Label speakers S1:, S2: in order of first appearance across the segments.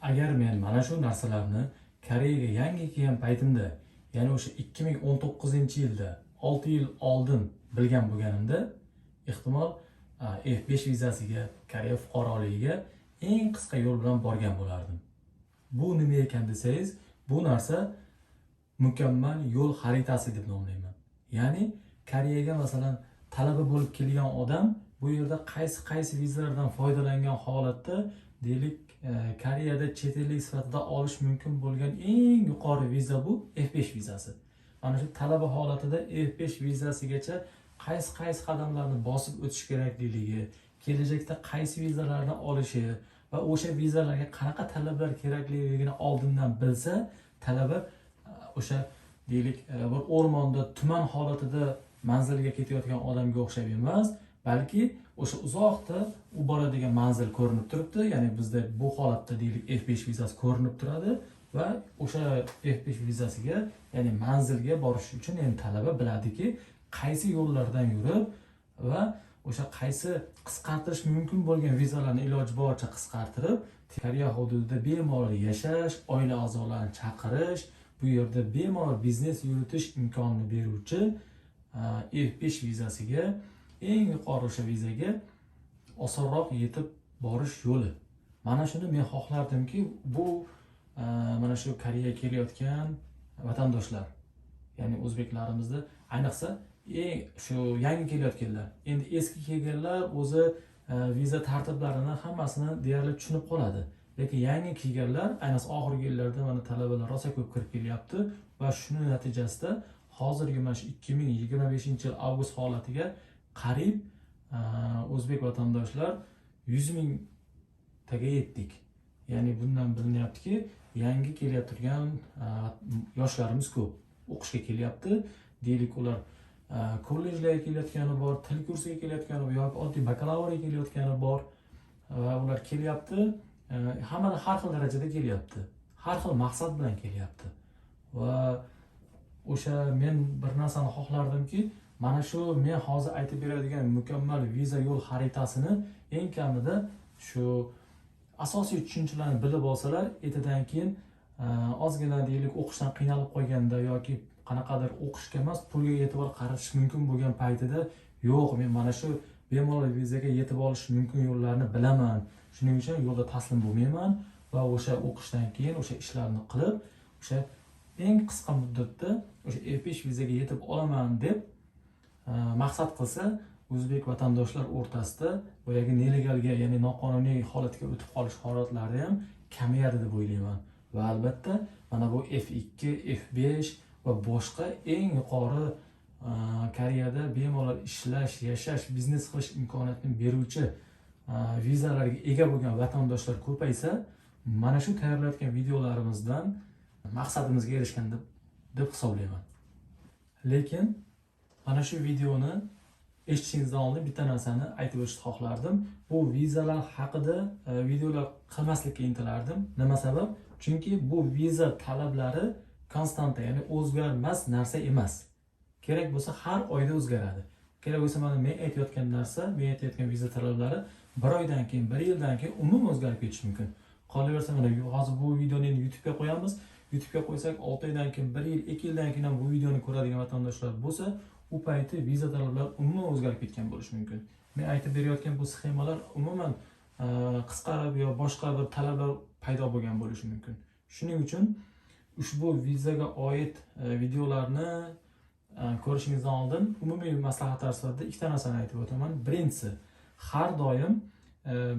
S1: Agar men mana shu narsalarni Koreyaga yangi kelgan paytimda, ya'ni o'sha 2019-yilda 6 yil oldin bilgan bo'lganimda, ehtimol F5 vizasiga, Koreya fuqaroligiga eng qisqa yo'l bilan borgan bo'lardim. Bu nima ekan desangiz, bu narsa mukammal yo'l xaritasi deb nomlayman. Ya'ni Koreyaga masalan talaba bo'lib kelgan odam bu yerda qaysi vizalardan foydalangan holatda, deylik, Koreyada chet ellik sifatida olish mumkin bo'lgan eng yuqori viza bu F5 vizasi. Mana shu talaba holatida F5 vizasigacha qaysi qadamlarni bosib o'tish kerakligi, kelajakda qaysi vizalarni olishi va o'sha vizalarga qanaqa talablar kerakligini oldindan bilsa, talaba o'sha deylik bir o'rmonda tuman holatida manzilga ketayotgan odamga o'xshab emas, balki o'sha uzoqda u boradigan manzil ko'rinib turibdi, ya'ni bizda bu holatda deylik F5 vizasi ko'rinib turadi va o'sha F5 vizasiga, ya'ni manzilga borish uchun endi talaba biladiki, qaysi yo'llardan yurib va o'sha qaysi qisqartirish mumkin bo'lgan vizalarni iloji boricha qisqartirib, Koreya hududida bemalol yashash, oila a'zolarini chaqirish, bu yerda bemalol biznes yuritish imkonini beruvchi F5 vizasiga, eng yuqori o'sha vizaga osonroq yetib borish yo'li. Mana shuni men xohlardimki, bu mana shu Koreyaga kelayotgan vatandoshlar, ya'ni o'zbeklarimizni ayniqsa shu yangi kelayotganlar, endi eski kelganlar o'zi viza tartiblarini hammasini deyarli tushunib qoladi. Lekin yangi kelganlar, ayniqsa oxirgi yillarda mana talabalar rosa ko'p kirib kelyapti va shuning natijasida hozirgi mana shu 2025-yil avgust holatiga qariyb o'zbek vatandoshlar 100 ming taga yetdik. Ya'ni bundan bilinyaptiki, yangi kelayotgan yoshlarimiz ko'p o'qishga kelyapti. Deylik, ular kollejlarga kelayotgani bor, til kursiga kelayotgani bor yoki oddiy bakalavriga kelayotgani bor va ular kelyapti. Hamma har xil darajada kelyapti. Har xil maqsad bilan kelyapti. Va o'sha men bir narsani xohlardimki, mana shu men hozir aytib beradigan mukammal viza yo'l xaritasini eng kamida shu asosiy tushunchalarni bilib olsalar, ertadan keyin ozgina deylik o'qishdan qiynalib qolganda yoki qanaqadir o'qishga emas, pulga e'tibor qaratish mumkin bo'lgan paytida, yo'q, men mana shu bemalol vizaga yetib olish mumkin yo'llarni bilaman. Shuning uchun yo'lda taslim bo'lmayman va o'sha o'qishdan keyin o'sha ishlarni qilib, o'sha eng qisqa muddatda o'sha F5 vizaga yetib olaman deb maqsad qilsa, o'zbek vatandoshlar o'rtasida boyagi nelegalga, ya'ni noqonuniy holatga o'tib qolish holatlari ham kamayadi deb o'ylayman. Va albatta mana bu F2, F5 va boshqa eng yuqori Koreyada bemalol ishlash, yashash, biznes qilish imkoniyatini beruvchi vizalarga ega bo'lgan vatandoshlar ko'paysa, mana shu tayyorlayotgan videolarimizdan maqsadimizga erishgan deb hisoblayman. Lekin mana shu videoni eshitishingizdan oldin bitta narsani aytib o'tishni xohlardim. Bu vizalar haqida videolar qilmaslikka intilardim. Nima sabab? Chunki bu viza talablari konstanta, ya'ni o'zgarmas narsa emas. Kerak bo'lsa har oyda o'zgaradi. Kerak bo'lsa mana men aytayotgan narsa, men aytayotgan viza talablari bir oydan keyin, bir yildan keyin umuman o'zgarib ketishi mumkin. Qolaversa mana hozir bu videoni endi YouTube'ga qo'yamiz. YouTube'ga qo'ysak 6 oydan keyin, 1 yil, 2 yildan keyin ham bu videoni ko'radigan vatandoshlar bo'lsa, u payti viza talablari umuman o'zgarib ketgan bo'lishi mumkin. Men aytib berayotgan bu sxemalar umuman qisqarib yo boshqa bir talablar paydo bo'lgan bo'lishi mumkin. Shuning uchun ushbu vizaga oid videolarni ko'rishingizdan oldin umumiy maslahatlar sifatida ikkita narsani aytib o'taman. Birinchisi, har doim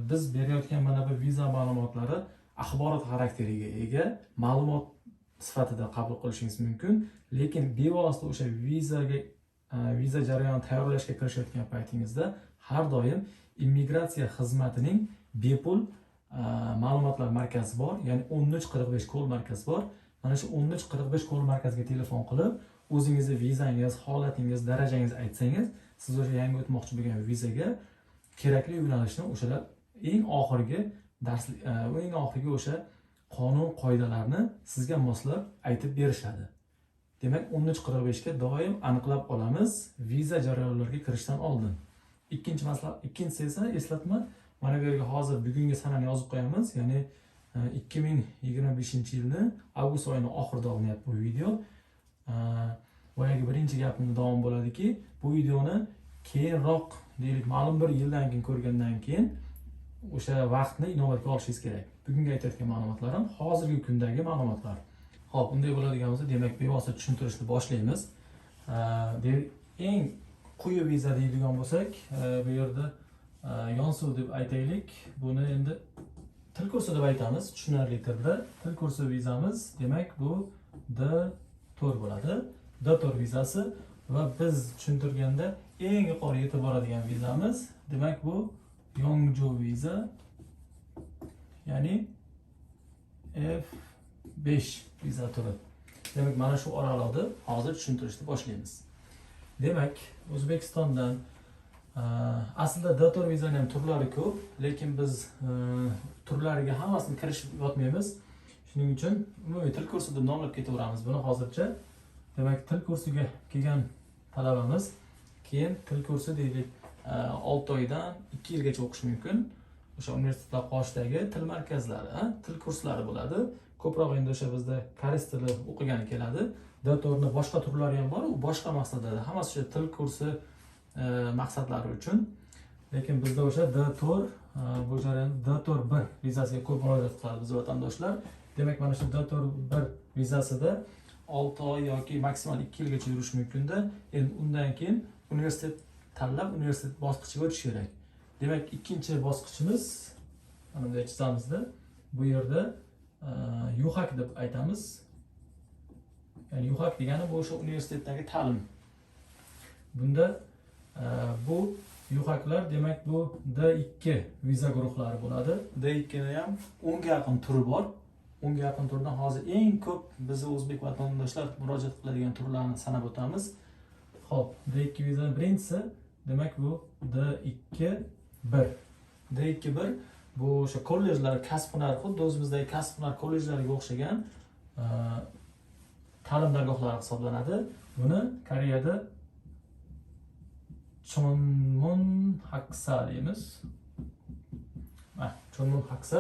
S1: biz berayotgan mana bu viza ma'lumotlari axborot xarakteriga ega ma'lumot sifatida qabul qilishingiz mumkin, lekin bevosita o'sha viza jarayonini tayyorlashga kirishayotgan paytingizda har doim immigratsiya xizmatining bepul ma'lumotlar markazi bor, ya'ni 1345 kol markazi bor. Mana shu 1345 kol markaziga telefon qilib, o'zingizni vizangiz, holatingiz, darajangizni aytsangiz, siz o'sha yangi o'tmoqchi bo'lgan vizaga kerakli yo'nalishni o'shalar eng oxirgi o'sha qonun qoidalarni sizga moslab aytib berishadi. Demak, 1345 ga doim aniqlab olamiz viza jarayonlariga kirishdan oldin. Ikkinchisi esa eslatma, mana bu yerga hozir bugungi sanani yozib qo'yamiz, ya'ni 2025-yilni avgust oyining oxirida olinyapti bu video. Boyagi birinchi gapimda davom bo'ladiki, bu videoni keyinroq deylik ma'lum bir yildan keyin ko'rgandan keyin o'sha vaqtni inobatga olishingiz kerak. Bugungi aytayotgan ma'lumotlarim hozirgi kundagi ma'lumotlar. Xo'p, bunday bo'ladigan bo'lsa, demak bevosita tushuntirishni boshlaymiz. Eng quyi viza deydigan bo'lsak, bu yerda yonsuv deb aytaylik. Buni endi til kursi deb aytamiz, tushunarli tilda. Til kursi vizamiz, demak bu D4 bo'ladi. D4 vizasi va biz tushuntirganda eng yuqori yetib boradigan vizamiz, demak bu Yongju viza, ya'ni F5 viza turi. Demak, mana shu oralarda hozir tushuntirishni boshlaymiz. Demak, O'zbekistondan aslida D4 vizaning ham turlari ko'p, lekin biz turlariga hammasini kirishib yotmaymiz. Shuning uchun umumiy til kursi deb nomlab ketaveramiz buni hozircha. Demak, til kursiga kelgan talabamiz keyin til kursi deylik 6 oydan 2 yilgacha o'qish mumkin. O'sha universitetlar qoshidagi til markazlari, til kurslari bo'ladi. Ko'proq endi o'sha bizda koreys tili o'qigani keladi. D4 ning boshqa turlari ham bor, u boshqa maqsadlarda. Hammasi o'sha til kursi maqsadlari uchun. Lekin bizda o'sha D4 bu jarayon D4 1 vizasiga ko'p murojaat qiladi biz vatandoshlar. Demak, mana shu D4 1 vizasida 6 oy yoki maksimal 2 yilgacha yurish mumkin-da. Endi undan keyin universitet tanlab universitet bosqichiga o'tish kerak. Demak, ikkinchi bosqichimiz mana bunday chizamizda. Bu yerda yuhak deb aytamiz. Ya'ni yuhak degani bu o'sha universitetdagi ta'lim. Bunda bu yuhaklar demak bu D2 viza guruhlari bo'ladi. D2 da ham 10 ga yaqin turi bor. 10 ga yaqin turdan hozir eng ko'p bizni o'zbek vatandoshlar murojaat qiladigan turlarni sanab o'tamiz. Xo'p, D2 vizaning birinchisi demak bu D2 1. D2 1 bu o'sha kollejlar, kasb-hunar, xuddi o'zimizdagi kasb-hunar kollejlariga o'xshagan ta'lim dargohlari hisoblanadi. Buni Koreyada Chonmun Haksa deymiz. Chonmun Haksa.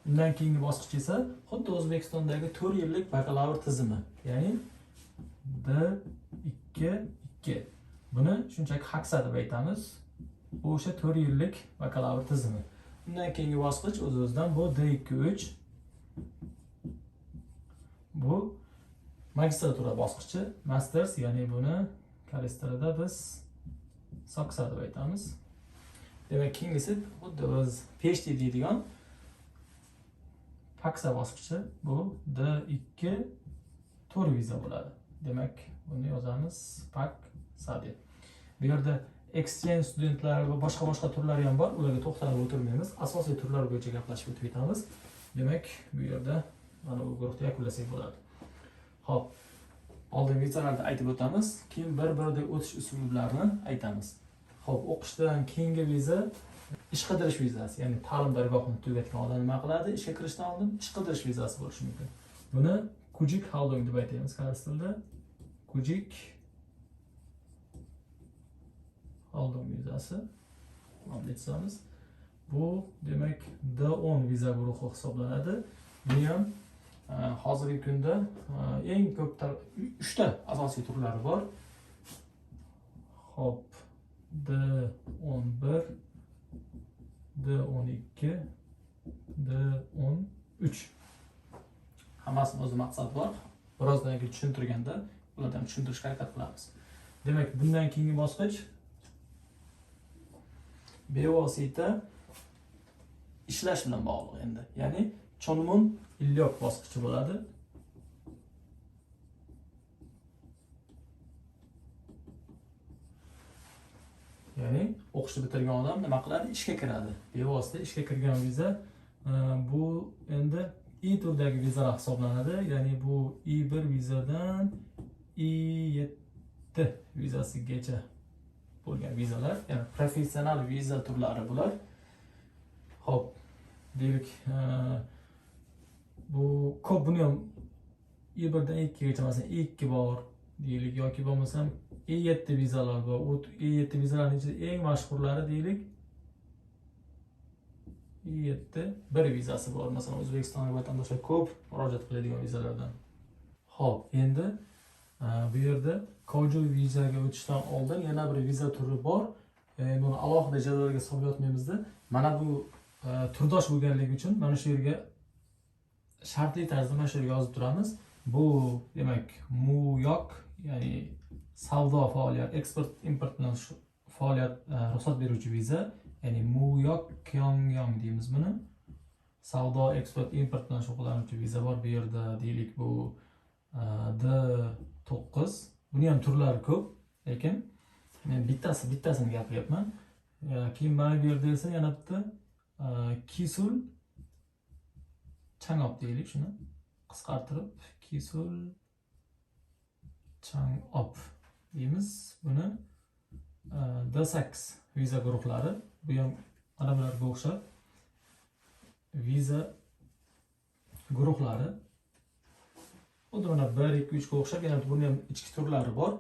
S1: Undan keyingi bosqich esa xuddi O'zbekistondagi 4 yillik bakalavr tizimi, ya'ni D2 Buni shunchaki Haksa deb aytamiz. Bu o'sha 4 yillik bakalavr tizimi. Undan keyingi bosqich o'z-o'zidan bu D2 Bu magistratura bosqichi, masters, ya'ni buni koreys tilida biz Saksa deb aytamiz. Demak, keyingisi xuddi biz PhD deydigan Paksa bosqichi, bu D2 tur viza bo'ladi. Demak, buni yozamiz Paksa deb. Bu yerda exchange studentlar va boshqa turlari ham bor. Ularga to'xtalib o'tirmaymiz. Asosiy turlar bo'yicha gaplashib o'tib ketamiz. Demak, bu yerda mana bu guruhni yakunlasak bo'ladi. Xo'p, oldin vizalarni aytib o'tamiz, keyin bir-biriga o'tish usullarini aytamiz. Xo'p, o'qishdan keyingi viza ish qidirish vizasi, ya'ni ta'lim dargohini tugatgan odam nima qiladi? Ishga kirishdan oldin ish qidirish vizasi bo'lishi mumkin. Buni Kujik Haldong deb aytamiz koreys tilida. Kujik Haldong vizasi. Aytamiz. Bu demak D10 viza guruhi hisoblanadi. Buni ham hozirgi kunda eng ko'p 3 ta asosiy turlari bor. Hop, D11, D12, D13. Hammasini o'z maqsadi bor. Birozdan keyin tushuntirganda ulardan tushuntirishga harakat qilamiz. Demak, bundan keyingi bosqich bevosita ishlash bilan bog'liq endi. Ya'ni Chonmun Ilyok bosqichi bo'ladi. Ya'ni o'qishni bitirgan odam nima qiladi? Ishga kiradi. Bevosita ishga kirgan viza bu endi I turdagi vizalar hisoblanadi. Ya'ni bu I1 vizadan I7 vizasigacha bo'lgan vizalar, ya'ni professional viza turlari bular. Xo'p, deylik bu ko'p, buni ham I1 dan I2 gacha masalan I2 bor deylik yoki bo'lmasam I7 vizalar bor. I7 vizalarning ichida eng mashhurlari deylik bir vizasi bor. Masalan, O'zbekistonga vatandoshlar ko'p murojaat qiladigan vizalardan. Xo'p, endi bu yerda Koju vizaga o'tishdan oldin yana bir viza turi bor. Buni alohida jadvalga solib yotmaymizda. Mana bu turdosh bo'lganligi uchun mana shu yerga shartli tarzda mana shu yerga yozib turamiz. Bu demak muyoq, ya'ni savdo faoliyat, eksport import bilan faoliyat ruxsat beruvchi viza, ya'ni muyoq Pyongyang deymiz buni. Savdo, eksport, import bilan shug'ullanuvchi viza bor bu yerda. Deylik bu D9. Buni ham turlari ko'p, lekin men bittasini gapiryapman. Keyin mana bu yerda esa yana bitta Kisul Chang'op deylik, shuni qisqartirib Kisul Chang'op deymiz. Buni D8 viza guruhlari. Bu ham mana bularga o'xshab viza guruhlari. Xuddi mana 1, 2, 3 ga o'xshab yana buni ham ichki turlari bor.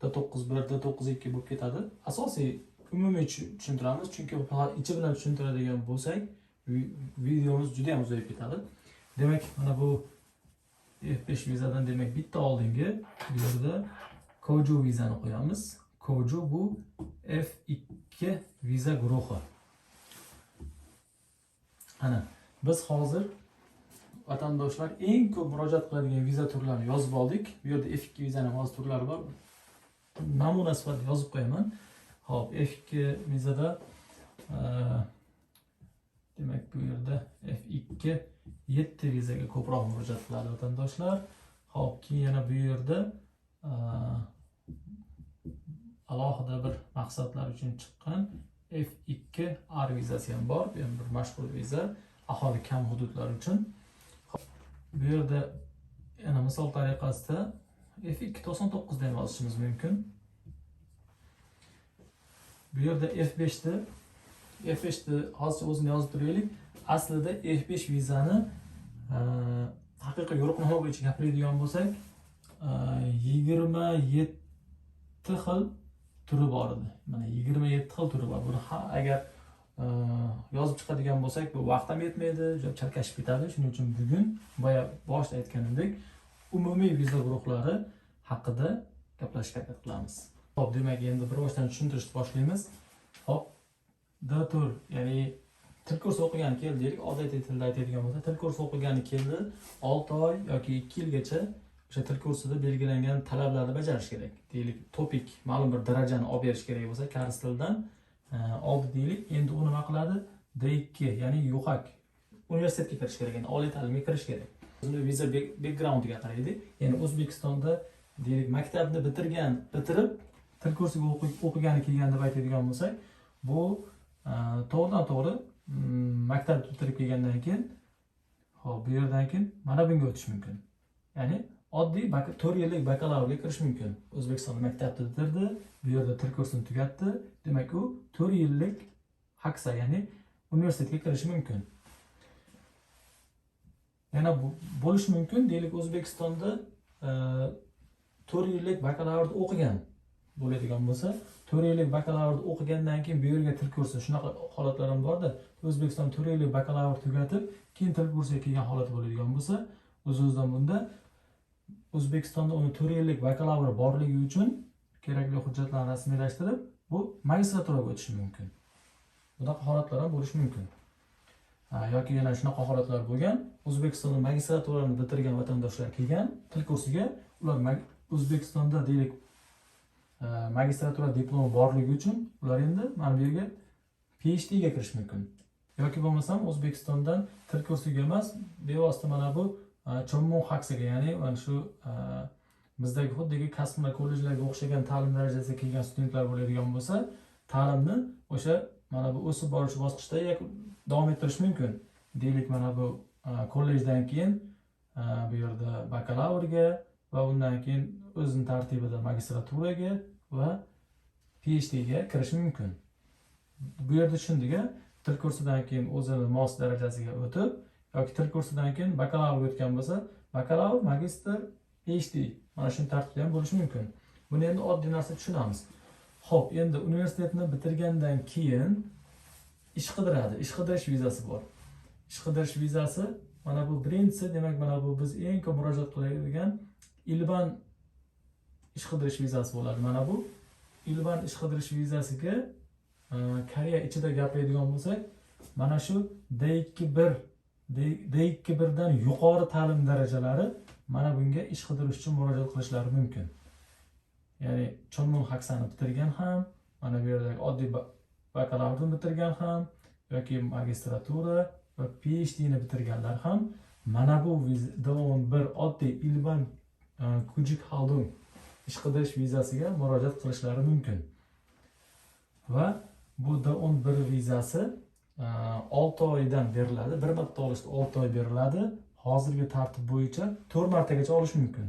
S1: D91, D92 bo'lib ketadi. Asosiy umumiy tushuntiramiz, chunki ichi bilan tushuntiradigan bo'lsak, videomiz juda ham uzayib ketadi. Demak, mana bu F5 vizadan demak bitta oldingi bu yerda Koju vizani qo'yamiz. Koju bu F2 viza guruhi. Ana, biz hozir vatandoshlar eng ko'p murojaat qiladigan viza turlarini yozib oldik. Bu yerda F2 vizaning hozir turlari bor. Namuna sifatida yozib qo'yaman. Hop, F2 vizada demak bu yerda F2 7 vizaga ko'proq murojaat qiladi vatandoshlar. Hop, keyin yana bu yerda alohida bir maqsadlar uchun chiqqan F2 R vizasi ham bor. Bu ham bir mashhur viza, aholi kam hududlar uchun. Bu yerda yana misol tariqasida F2 99 deb yozishimiz mumkin. Bu yerda F5'ni hozir o'zini yozib turaylik. Aslida F5 vizani haqiqiy yo'riqnoma bo'yicha gapiradigan bo'lsak, 27 xil turi bor edi. Mana 27 xil turi bor. Buni agar yozib chiqadigan bo'lsak, bu vaqt ham yetmaydi, juda chalkashib ketadi. Shuning uchun bugun boya boshida aytganimdek, umumiy viza guruhlari haqida gaplashishga harakat qilamiz. Xo'p, demak, endi bir boshdan tushuntirishni boshlaymiz. Xo'p, D-tur, ya'ni til kursi o'qigani keldi deylik, odatiy tilda aytadigan bo'lsa, til kursi o'qigani keldi, 6 oy yoki 2 yilgacha o'sha til kursida belgilangan talablarni bajarish kerak. Deylik, topik ma'lum bir darajani olib berish kerak bo'lsa, koreys tilidan oldi deylik. Endi u nima qiladi? D2, ya'ni yo'qak universitetga kirish kerak, ya'ni oliy ta'limga kirish kerak. O'zini viza backgroundiga qaraydi. Ya'ni O'zbekistonda deylik, maktabni bitirib til kursiga o'qigani kelgan deb aytadigan bo'lsak, bu to'g'ridan-to'g'ri maktab bitirib kelgandan keyin, hop, bu yerdan keyin mana bunga o'tish mumkin. Ya'ni oddiy 4 yillik bakalavrga kirish mumkin. O'zbekistonda maktabni bitirdi, bu yerda til kursini tugatdi. Demak, u 4 yillik haqsa, ya'ni universitetga kirish mumkin. Yana bo'lish mumkin, deylik, O'zbekistonda 4 yillik bakalavrda o'qigan bo'ladigan bo'lsa, 4 yillik bakalavrda o'qigandan keyin bu yerga til kursi, shunaqa holatlar ham borda. O'zbekiston 4 yillik bakalavr tugatib, keyin til kursiga kelgan holat bo'ladigan bo'lsa, o'z-o'zidan bunda O'zbekistonda uni 4 yillik bakalavr borligi uchun kerakli hujjatlarni rasmiylashtirib, bu magistraturaga o'tishi mumkin. Bunaqa holatlar ham bo'lishi mumkin. Yoki yana shunaqa holatlar bo'lgan, O'zbekistonda magistraturani bitirgan vatandoshlar kelgan til kursiga, ular O'zbekistonda deylik magistratura diplomi borligi uchun ular endi mana bu yerga PhD ga kirish mumkin. Yoki bo'lmasam O'zbekistondan til kursiga emas, bevosita mana bu Chonmon Haksiga, ya'ni mana shu bizdagi xuddiki kasblar kollejlarga o'xshagan ta'lim darajasiga kelgan studentlar bo'ladigan bo'lsa, ta'limni o'sha mana bu o'sib borish bosqichida davom ettirish mumkin. Deylik, mana bu kollejdan keyin bu yerda bakalavrga va undan keyin o'zining tartibida magistraturaga va PhD ga kirish mumkin. Bu yerda tushundik-a, til kursidan keyin o'zini mos darajasiga o'tib, yoki til kursidan keyin bakalavr o'tgan bo'lsa, bakalavr, magistr, PhD mana shu tartibda ham bo'lishi mumkin. Buni endi oddiy narsa tushunamiz. Xo'p, endi universitetni bitirgandan keyin ish qidiradi. Ish qidirish vizasi bor. Ish qidirish vizasi mana bu birinchisi, demak mana bu biz eng ko'p murojaat qiladigan ilban ish qidirish vizasi bo'ladi. Mana bu ilban ish qidirish vizasiga Koreya ichida gapiradigan bo'lsak, mana shu D2-1 dan yuqori ta'lim darajalari mana bunga ish qidirish uchun murojaat qilishlari mumkin. Ya'ni Chonmun Haksani bitirgan ham, mana bu yerdagi oddiy bakalavriatni bitirgan ham yoki magistratura va PhD ni bitirganlar ham mana bu D11 oddiy ilban Kujik Haldun ish qidirish vizasiga murojaat qilishlari mumkin. Va bu D11 vizasi 6 oydan beriladi. Bir marta olishda 6 oy beriladi. Hozirgi tartib bo'yicha 4 martagacha olish mumkin.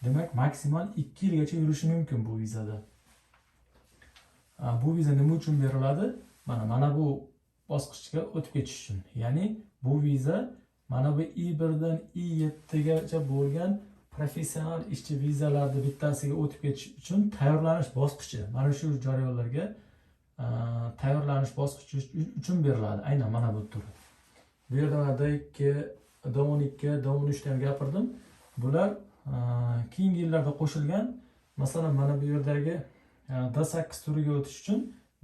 S1: Demak, maksimal 2 yilgacha yurishi mumkin bu vizada. Bu viza nima uchun beriladi? Mana bu bosqichga o'tib ketish uchun. Ya'ni bu viza mana bu I1 dan I7 gacha bo'lgan professional ishchi vizalarning bittasiga o'tib ketish uchun tayyorlanish bosqichi. Mana shu jarayonlarga tayyorlanish bosqichi uchun beriladi. Aynan mana bu tur. Bu yerda D2, D12, D13 dan gapirdim. Bular keyingi yillarda qo'shilgan. Masalan, mana bu yerdagi D8 turiga o'tish uchun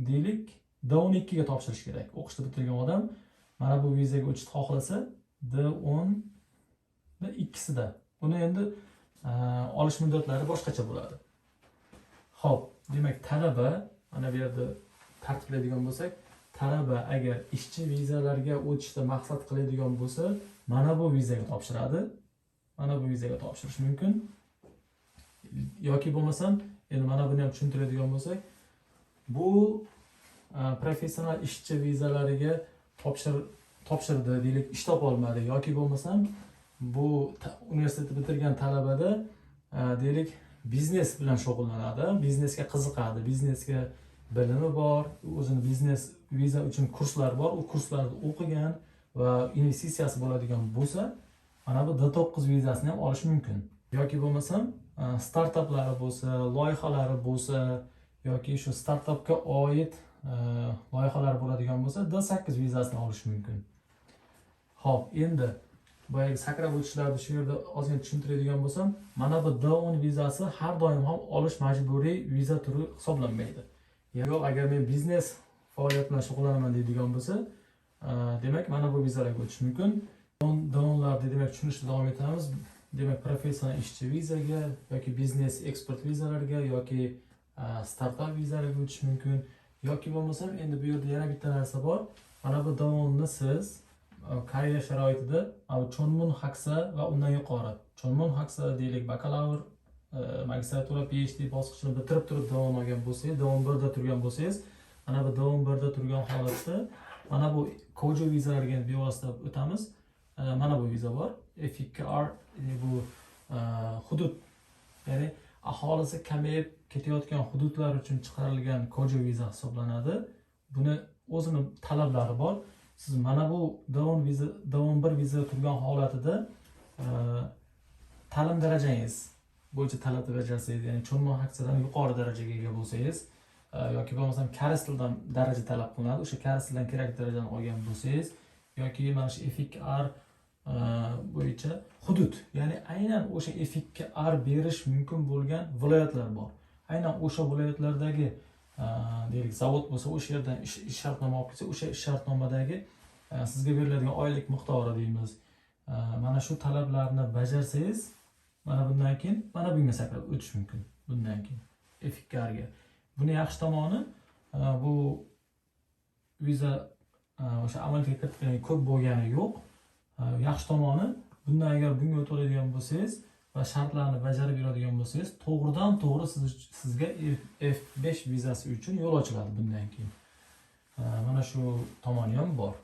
S1: deylik D12 ga topshirish kerak. O'qishni bitirgan odam mana bu vizaga o'tishni xohlasa D10 va ikkisida. Buni endi olish muddatlari boshqacha bo'ladi. Xo'p, demak talaba mana bu yerda tartiblaydigan bo'lsak, talaba agar ishchi vizalarga o'tishda maqsad qiladigan bo'lsa, mana bu vizaga topshiradi. Mana bu vizaga topshirish mumkin. Yoki bo'lmasam, endi mana buni ham tushuntiradigan bo'lsak, bu professional ishchi vizalariga topshirdi, deylik, ish topa olmadi yoki bo'lmasam, bu universitetni bitirgan talabada deylik biznes bilan shug'ullanadi, biznesga qiziqadi, biznesga bilimi bor, o'zini biznes viza uchun kurslar bor, u kurslarni o'qigan va investitsiyasi bo'ladigan bo'lsa, mana bu D9 vizasini ham olish mumkin. Yoki bo'lmasam, startaplari bo'lsa, loyihalari bo'lsa, yoki shu startapga oid loyihalar bo'ladigan bo'lsa, D8 vizasini olish mumkin. Xo'p, endi boyagi sakrab o'tishlarni shu yerda ozgina tushuntiradigan bo'lsam, mana bu D10 vizasi har doim ham olish majburiy viza turi hisoblanmaydi. Yo'q, agar men biznes faoliyat bilan shug'ullanaman deydigan bo'lsa, demak mana bu vizalarga o'tish mumkin. D10larni demak tushunishda davom etamiz. Demak, professional ishchi vizaga yoki biznes eksport vizalarga yoki startup vizalarga o'tish mumkin. Yoki bo'lmasam, endi bu yerda yana bitta narsa bor. Mana bu D10ni siz Koreya sharoitida Chonmun Haksa va undan yuqori. Chonmun Haksa deylik bakalavr, magistratura, PhD bosqichini bitirib turib davom olgan bo'lsangiz, D11 da turgan bo'lsangiz, mana bu D11 da turgan holatda mana bu Kojo vizalarga bevosita o'tamiz. Mana bu viza bor. F2R bu hudud, ya'ni aholisi kamayib ketayotgan hududlar uchun chiqarilgan Kojo viza hisoblanadi. Buni o'zini talablari bor. Siz mana bu D11 viza turgan holatida ta'lim darajangiz bo'yicha talabni bajarsangiz, ya'ni Chonmun Haksadan yuqori darajaga ega bo'lsangiz yoki bo'lmasam koreys tilidan daraja talab qilinadi, o'sha koreys tilidan kerak darajani olgan bo'lsangiz yoki mana shu F2R bo'yicha hudud, ya'ni aynan o'sha F2R berish mumkin bo'lgan viloyatlar bor. Aynan o'sha viloyatlardagi deylik zavod bo'lsa, o'sha yerdan ish shartnoma olib kelsa, o'sha ish shartnomadagi sizga beriladigan oylik miqdori deymiz. Mana shu talablarni bajarsangiz, mana bundan keyin mana bunga sakrab o'tish mumkin. Bundan keyin F2R ga. Buni yaxshi tomoni, bu viza o'sha amalga kiritilgan ko'p bo'lgani yo'q. Yaxshi tomoni, bundan agar bunga o'tib oladigan bo'lsangiz va shartlarni bajarib yuradigan bo'lsangiz, to'g'ridan-to'g'ri sizga F5 vizasi uchun yo'l ochiladi bundan keyin. Mana shu tomoni ham bor.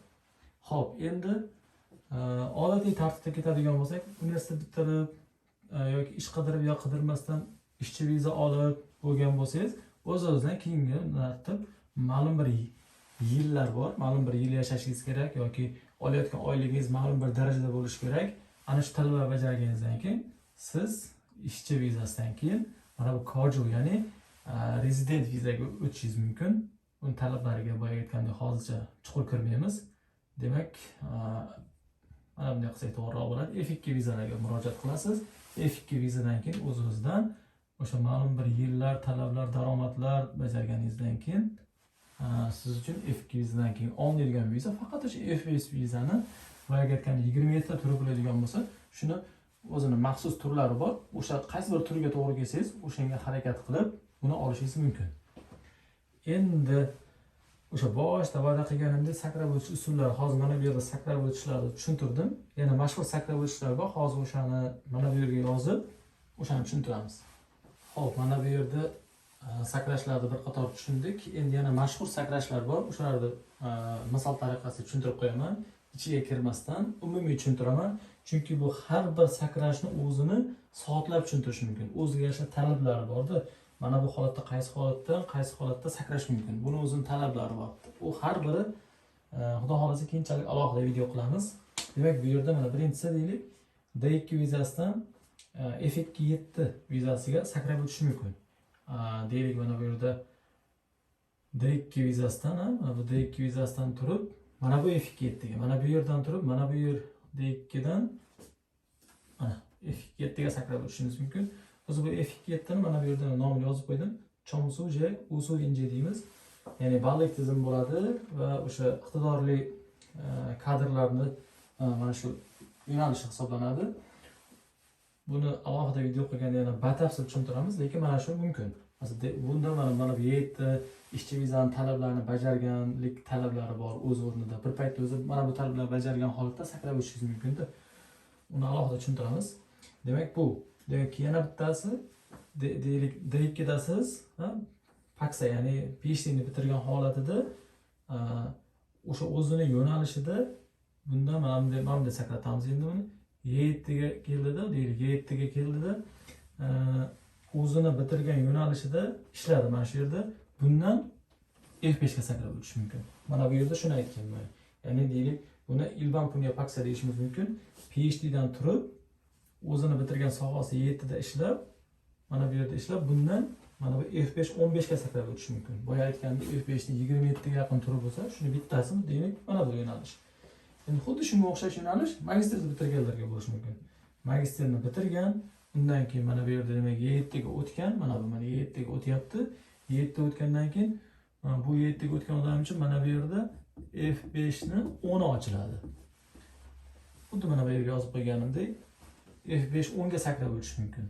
S1: Xo'p, endi odatiy tartibda ketadigan bo'lsak, universitet bitirib yoki ish qidirib yoki qidirmasdan ishchi viza olib bo'lgan bo'lsangiz, o'z-o'zidan keyingi tartib ma'lum bir yillar bor, ma'lum bir yil yashashingiz kerak yoki olayotgan oyligingiz ma'lum bir darajada bo'lishi kerak. Ana shu talablar bajarganingizdan keyin siz ishchi vizasidan keyin mana bu Kojo, ya'ni rezident vizaga o'tishingiz mumkin. uni talablariga boya aytgandek hozircha chuqur kirmaymiz. Demak, mana bunday qilsak to'g'riroq bo'ladi. F2 vizalarga murojaat qilasiz. F2 vizadan keyin o'zingizdan o'sha ma'lum bir yillar, talablar, daromadlar bajarganingizdan keyin siz uchun F2 vizadan keyin olinadigan viza faqat o'sha F5 vizani boya aytgandek 27 ta turi bo'ladigan bo'lsa, shuni o'zini maxsus turlari bor. O'sha qaysi bir turga to'g'ri kelsangiz, o'shanga harakat qilib buni olishingiz mumkin. Endi o'sha boshda va'da qilganimdek sakrab o'tish usullari, hozir mana bu yerda sakrab o'tishlarni tushuntirdim. Yana mashhur sakrab o'tishlar bor. Hozir o'shani mana bu yerga yozib, o'shani tushuntiramiz. Xo'p, mana bu yerda sakrashlarni bir qator tushundik. Endi yana mashhur sakrashlar bor. O'shalarni misol tariqasida tushuntirib qo'yaman. Ichiga kirmasdan umumiy tushuntiraman. Chunki bu har bir sakrashni o'zini soatlab tushuntirish mumkin. O'ziga yarasha talablari bor-da. Mana bu holatda qaysi holatda sakrash mumkin. Buni o'zining talablari bor. U har biri xudo xolasa keyinchalik alohida video qilamiz. Demak, bu yerda mana birinchisi deylik, D2 vizasidan F27 vizasiga sakrab o'tish mumkin. Deylik, mana bu yerda D2 vizasidan, mana bu D2 vizasidan turib, mana bu F27 ga, mana bu yerdan turib, mana bu yer D2 dan F27 ga sakrab o'tishingiz mumkin. Biz bu F27 ni mana bu yerdan nomini yozib qo'ydim. Chomsuje, Usuinje deymiz. Ya'ni ballik tizim bo'ladi va o'sha iqtidorli kadrlarni mana shu yo'nalishi hisoblanadi. Buni alohida video qilganda yana batafsil tushuntiramiz, lekin mana shu mumkin. Masalan, bunda mana bu yerda ishchi vizaning talablarini bajarganlik talablari bor o'z o'rnida. Bir paytda o'zi mana bu talablarni bajargan holatda sakrab o'tishingiz mumkin-da. Uni alohida tushuntiramiz. Demak, bu. Demak, yana bittasi deylik D2 dasiz, paksa, ya'ni PhD ni bitirgan holatida o'sha o'zini yo'nalishida bundan mana bunday sakratamiz. Endi buni Y7 ga keldida, deylik Y7 ga keldida o'zini bitirgan yo'nalishida ishladi mana shu yerda. Bundan F5 ga sakrab o'tish mumkin. Mana bu yerda shuni aytganman. Ya'ni deylik, buni Ilban Punya paksa deyishimiz mumkin. PhD dan turib o'zini bitirgan sohasi 7 da ishlab, mana bu yerda ishlab, bundan mana bu F5 15 ga sakrab o'tish mumkin. Boya aytgandek F5 ni 27 ga yaqin turi bo'lsa, shuni bittasini deylik, mana bu yo'nalish. Endi xuddi shunga o'xshash yo'nalish magistrni bitirganlarga bo'lishi mumkin. Magistrni bitirgan, undan keyin mana bu yerda demak 7 ga o'tgan, mana bu 7 ga o'tyapti. 7 ta o'tgandan keyin bu 7 ga o'tgan odam uchun mana bu yerda F5 ni 10 ochiladi. Xuddi mana bu yerga yozib qo'yganimdek F5 10 ga sakrab o'tish mumkin.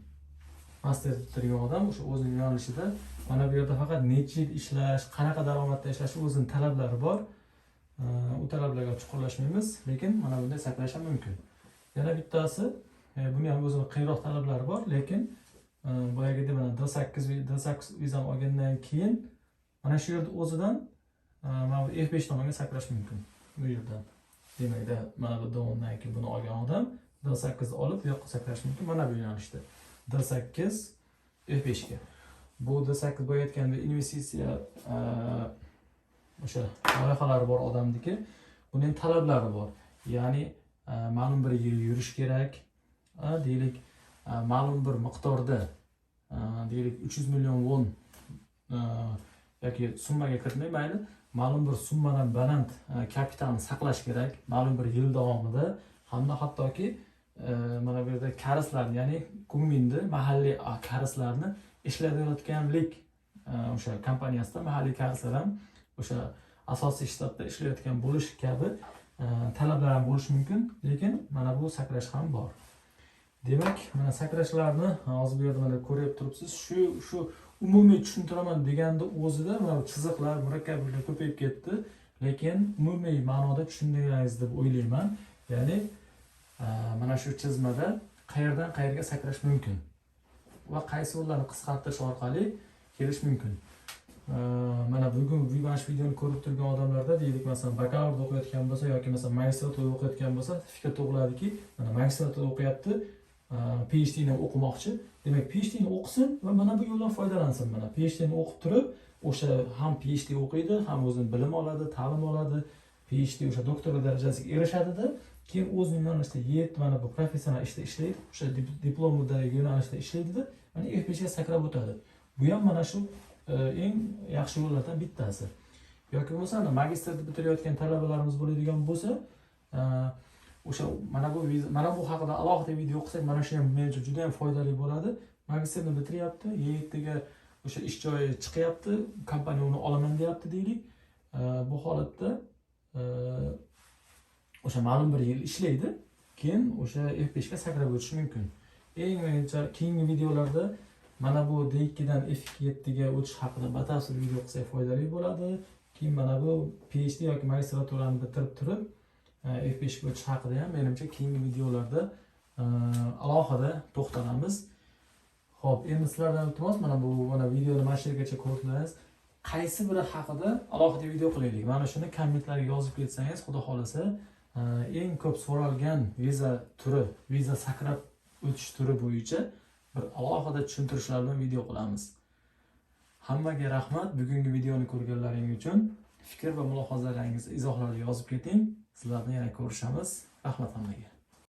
S1: Master bitirgan odam o'sha o'zining yo'nalishida mana bu yerda faqat necha yil ishlash, qanaqa daromadda ishlash o'zining talablari bor. U talablarga chuqurlashmaymiz, lekin mana bunday sakrash ham mumkin. Yana bittasi, buni ham o'zining qiyinroq talablari bor, lekin boyagidek mana D8 vizani olgandan keyin mana shu yerda o'zidan mana bu F5 tomonga sakrash mumkin. Bu yerdan. Demakda mana bu D10dan keyin buni olgan odam D8 ni olib bu yoqqa sakrash mumkin. Mana bu yo'nalishda. D8 F5 ga. Bu D8 bo'yayotganda investitsiya o'sha loyihalari bor odamniki. Buning talablari bor. Ya'ni ma'lum bir yil yurish kerak. Deylik, ma'lum bir miqdorda deylik 300 million won yoki summaga kiritmay mayli, ma'lum bir summadan baland kapitalni saqlash kerak ma'lum bir yil davomida, hamda hattoki mana bu yerda karislarni, ya'ni kommunni mahalliy karislarni ishlatayotganlik o'sha kompaniyasida mahalliy karislar ham o'sha asosiy shtatda ishlayotgan bo'lish kabi talablar ham bo'lishi mumkin, lekin mana bu sakrash ham bor. Demak, mana sakrashlarni hozir bu yerda mana ko'rib turibsiz. Shu umumiy tushuntiraman deganda o'zida mana bu chiziqlar, murakkabliklar ko'payib ketdi, lekin umumiy ma'noda tushundingiz deb o'ylayman. Ya'ni mana shu chizmada qayerdan qayerga sakrash mumkin va qaysi yo'llarni qisqartirish orqali kelish mumkin. Mana bugun mana shu videoni ko'rib turgan odamlarda deylik, masalan, bakalavr o'qiyotgan bo'lsa yoki masalan magistratura o'qiyotgan bo'lsa, fikr tug'iladiki, mana magistratura o'qiyapti, PhD ni o'qimoqchi. Demak, PhD ni o'qisin va mana bu yo'ldan foydalansin. Mana PhD ni o'qib turib, o'sha ham PhD o'qiydi, ham o'zini bilim oladi, ta'lim oladi, PhD o'sha doktorlik darajasiga erishadi-da, keyin o'zining yo'nalishida yetib mana bu professional ishda ishlaydi, o'sha diplomdagi yo'nalishda ishlaydi-da, mana F5 ga sakrab o'tadi. Bu ham mana shu eng yaxshi yo'llardan bittasi. yoki bo'lmasa magistrni bitirayotgan talabalarimiz bo'ladigan bo'lsa, o'sha mana bu haqida alohida video qilsak, mana shu ham men uchun juda ham foydali bo'ladi. Magistrni bitiryapti, ertaga o'sha ish joyi chiqyapti, kompaniya uni olaman deyapti deylik. Bu holatda o'sha ma'lum bir yil ishlaydi, keyin o'sha F5 ga sakrab o'tish mumkin. Menimcha keyingi videolarda mana bu D2 dan F7 ga o'tish haqida batafsil video qilsak foydali bo'ladi. Keyin mana bu PhD yoki magistraturani bitirib turib F5 ga o'tish haqida ham menimcha keyingi videolarda alohida to'xtalamiz. Xo'p, endi sizlardan iltimos, mana videoni mana shu yergacha ko'rdingiz. Qaysi biri haqida alohida video qilaylik? Mana shuni kommentlarga yozib ketsangiz, xudo xolasa, eng ko'p so'ralgan viza turi, viza sakrab o'tish turi bo'yicha bir alohida tushuntirishlar bilan video qilamiz. Hammaga rahmat. Bugungi videoni ko'rganlaring uchun fikr va mulohazalaringizni izohlarga yozib keting. Sizlarni yana ko'rishamiz. Rahmat hammaga.